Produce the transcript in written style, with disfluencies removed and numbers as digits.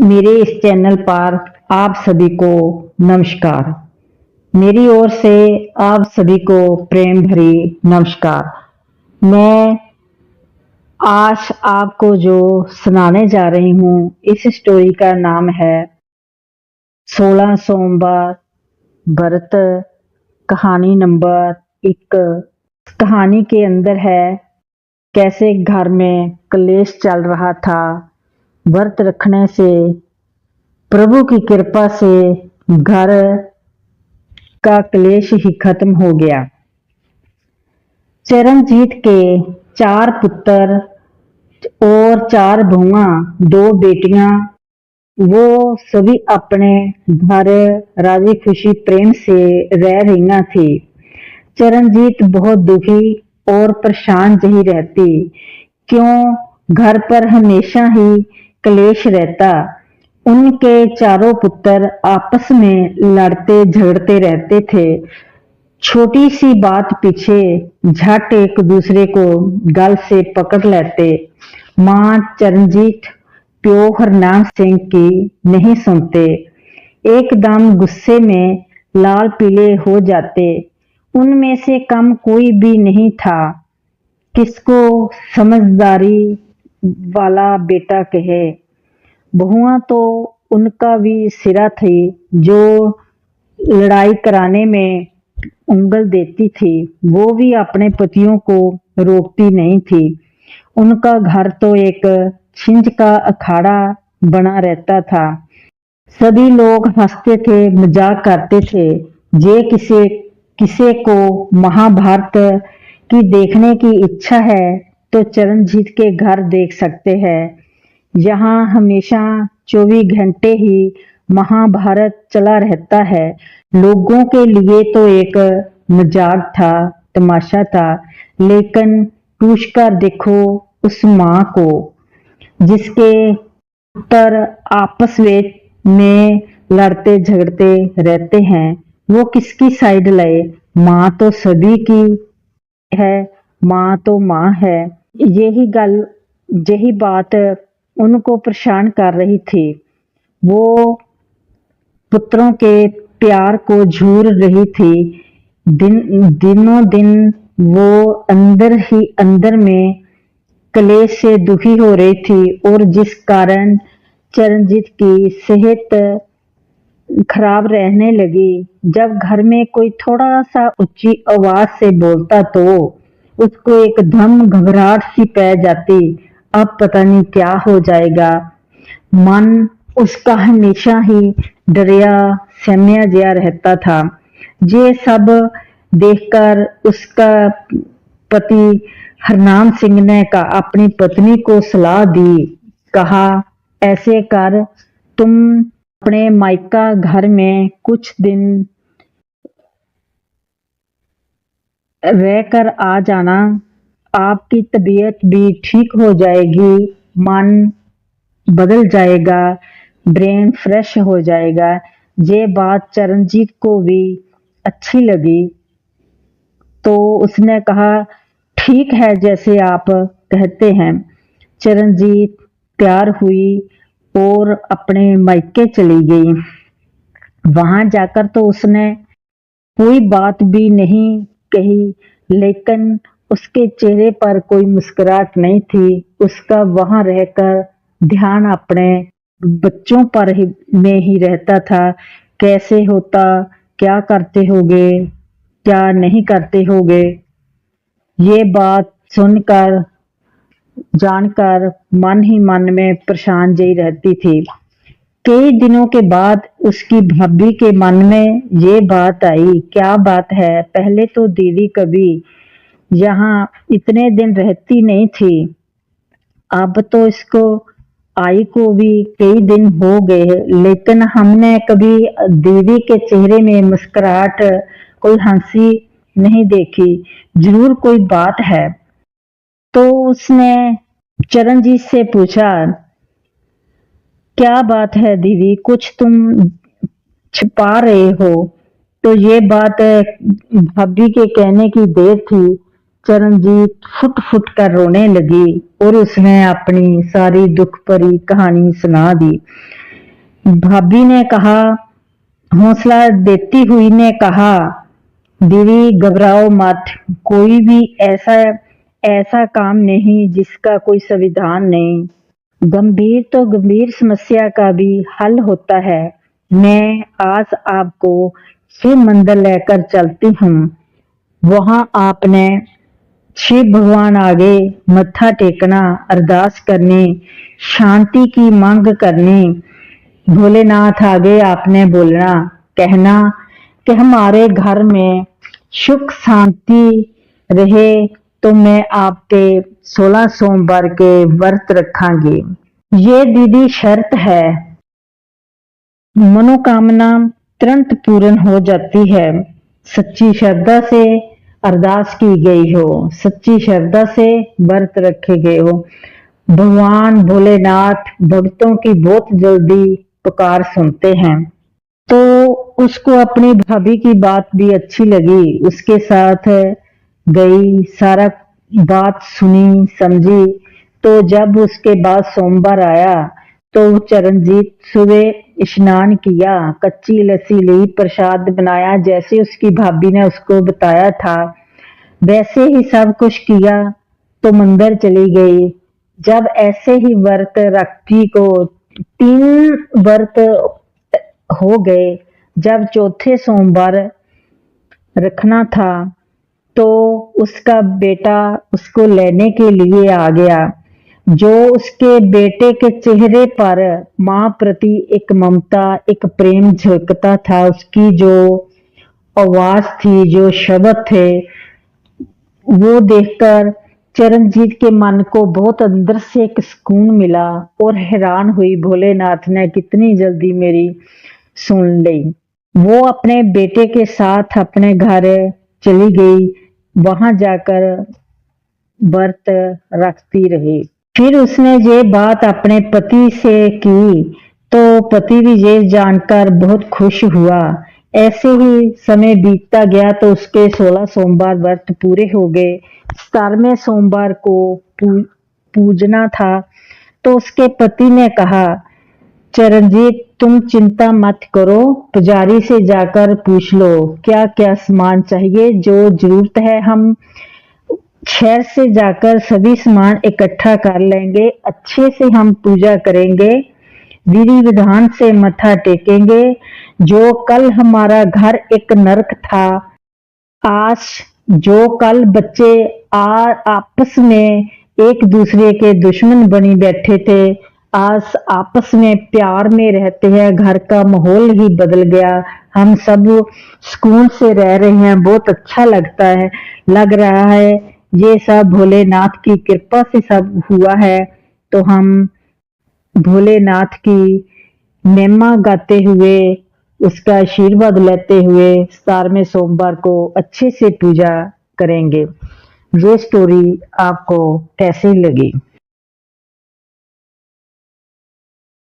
मेरे इस चैनल पर आप सभी को नमस्कार। मेरी ओर से आप सभी को प्रेम भरी नमस्कार। मैं आज आपको जो सुनाने जा रही हूँ, इस स्टोरी का नाम है 16 सोमवार व्रत। कहानी नंबर 1। कहानी के अंदर है कैसे घर में क्लेश चल रहा था। व्रत रखने से, प्रभु की कृपा से घर का क्लेश ही खत्म हो गया। चरणजीत के 4 पुत्र और 4 बहुआं, 2 बेटियां, वो सभी अपने घर राजी खुशी प्रेम से रह रही थी। चरणजीत बहुत दुखी और परेशान जही रहती। क्यों घर पर हमेशा ही क्लेश रहता। उनके चारों पुत्र आपस में लड़ते झगड़ते रहते थे। छोटी सी बात पीछे झट एक दूसरे को गल से पकड़ लेते। मां चरणजीत प्यो हरनाम सिंह की नहीं सुनते, एकदम गुस्से में लाल पीले हो जाते। उनमें से कम कोई भी नहीं था किसको समझदारी वाला बेटा कहे। बहुआं तो उनका भी सिरा थी जो लड़ाई कराने में उंगल देती थी। वो भी अपने पतियों को रोकती नहीं थी। उनका घर तो एक छिंज का अखाड़ा बना रहता था। सभी लोग हंसते थे, मजाक करते थे। जे किसी किसी को महाभारत की देखने की इच्छा है तो चरणजीत के घर देख सकते हैं। यहाँ हमेशा 24 घंटे ही महाभारत चला रहता है। लोगों के लिए तो एक मजाक था, तमाशा था, लेकिन पूछ कर देखो उस माँ को जिसके पुत्र आपस में लड़ते झगड़ते रहते हैं, वो किसकी साइड ले। माँ तो सभी की है, माँ तो माँ है। यही बात उनको परेशान कर रही थी। वो पुत्रों के प्यार को झूर रही थी। दिनों दिन वो अंदर ही अंदर में क्लेश से दुखी हो रही थी, और जिस कारण चरणजीत की सेहत खराब रहने लगी। जब घर में कोई थोड़ा सा ऊंची आवाज से बोलता तो उसको एकदम घबराहट सी पै जाती। अब पता नहीं क्या हो जाएगा। मन उसका हमेशा ही डरिया सहमिया जहा रहता था। ये सब देखकर उसका पति हरनाम सिंह ने अपनी पत्नी को सलाह दी। कहा, ऐसे कर, तुम अपने मायका घर में कुछ दिन रहकर आ जाना। आपकी तबीयत भी ठीक हो जाएगी, मन बदल जाएगा, ब्रेन फ्रेश हो जाएगा। ये बात चरणजीत को भी अच्छी लगी तो उसने कहा, ठीक है, जैसे आप कहते हैं। चरणजीत तैयार हुई और अपने मायके चली गई। वहां जाकर तो उसने कोई बात भी नहीं कही, लेकिन उसके चेहरे पर कोई मुस्कुराहट नहीं थी। उसका वहां रहकर ध्यान अपने बच्चों पर में ही रहता था। कैसे होता, क्या करते होगे, क्या नहीं करते होगे। ये बात सुनकर जानकर मन ही मन में परेशान जही रहती थी। कई दिनों के बाद उसकी भाभी के मन में ये बात आई। क्या बात है, पहले तो दीदी कभी यहाँ इतने दिन रहती नहीं थी, अब तो इसको आई को भी कई दिन हो गए, लेकिन हमने कभी दीदी के चेहरे में मुस्कुराहट, कोई हंसी नहीं देखी। जरूर कोई बात है। तो उसने चरणजीत से पूछा, क्या बात है दीदी, कुछ तुम छिपा रहे हो। तो ये बात भाभी के कहने की देर थी। चरणजीत फुट फुट कर रोने लगी और उसने अपनी सारी दुख भरी कहानी सुना दी। भाभी ने कहा, हौसला देती हुई ने कहा, दीदी घबराओ मत, कोई भी ऐसा ऐसा काम नहीं जिसका कोई संविधान नहीं। गंभीर तो गंभीर समस्या का भी हल होता है। मैं आज आपको शिव मंदिर लेकर चलती हूँ। वहाँ आपने शिव भगवान आगे मत्था टेकना, अरदास करनी, शांति की मांग करनी। भोलेनाथ आगे आपने बोलना, कहना कि हमारे घर में सुख शांति रहे तो मैं आपके 16 सोमवार के व्रत रखांगी। ये दीदी शर्त है, मनोकामना तुरंत पूर्ण हो जाती है। सच्ची श्रद्धा से अरदास की गई हो, सच्ची श्रद्धा से व्रत रखे गए हो। भगवान भोलेनाथ भक्तों की बहुत जल्दी पुकार सुनते हैं। तो उसको अपनी भाभी की बात भी अच्छी लगी, उसके साथ गई, सारा बात सुनी समझी। तो जब उसके बाद सोमवार आया तो चरणजीत सुबह स्नान किया, कच्ची लस्सी ली, प्रसाद बनाया, जैसे उसकी भाभी ने उसको बताया था वैसे ही सब कुछ किया तो मंदिर चली गई। जब ऐसे ही व्रत रखी को 3 व्रत हो गए, जब चौथे सोमवार रखना था तो उसका बेटा उसको लेने के लिए आ गया। जो उसके बेटे के चेहरे पर माँ प्रति एक ममता, एक प्रेम झलकता था, उसकी जो आवाज थी, जो शब्द थे, वो देखकर चरणजीत के मन को बहुत अंदर से एक सुकून मिला और हैरान हुई, भोलेनाथ ने कितनी जल्दी मेरी सुन ली। वो अपने बेटे के साथ अपने घर चली गई, वहां जाकर व्रत रखती रही। फिर उसने ये बात अपने पति से की तो पति भी ये जानकर बहुत खुश हुआ। ऐसे ही समय बीतता गया तो उसके 16 सोमवार व्रत पूरे हो गए। 17वें सोमवार को पूजना था तो उसके पति ने कहा, चरणजीत तुम चिंता मत करो, पुजारी से जाकर पूछ लो क्या क्या सामान चाहिए, जो जरूरत है हम शहर से जाकर सभी सामान इकट्ठा कर लेंगे, अच्छे से हम पूजा करेंगे, विधि विधान से मत्था टेकेंगे। जो कल हमारा घर एक नरक था, आज जो कल बच्चे आपस में एक दूसरे के दुश्मन बनी बैठे थे, आज आपस में प्यार में रहते हैं, घर का माहौल ही बदल गया, हम सब सुकून से रह रहे हैं, बहुत अच्छा लगता है, लग रहा है ये सब भोलेनाथ की कृपा से सब हुआ है। तो हम भोलेनाथ की महिमा गाते हुए, उसका आशीर्वाद लेते हुए 17वें सोमवार को अच्छे से पूजा करेंगे। ये स्टोरी आपको कैसी लगी?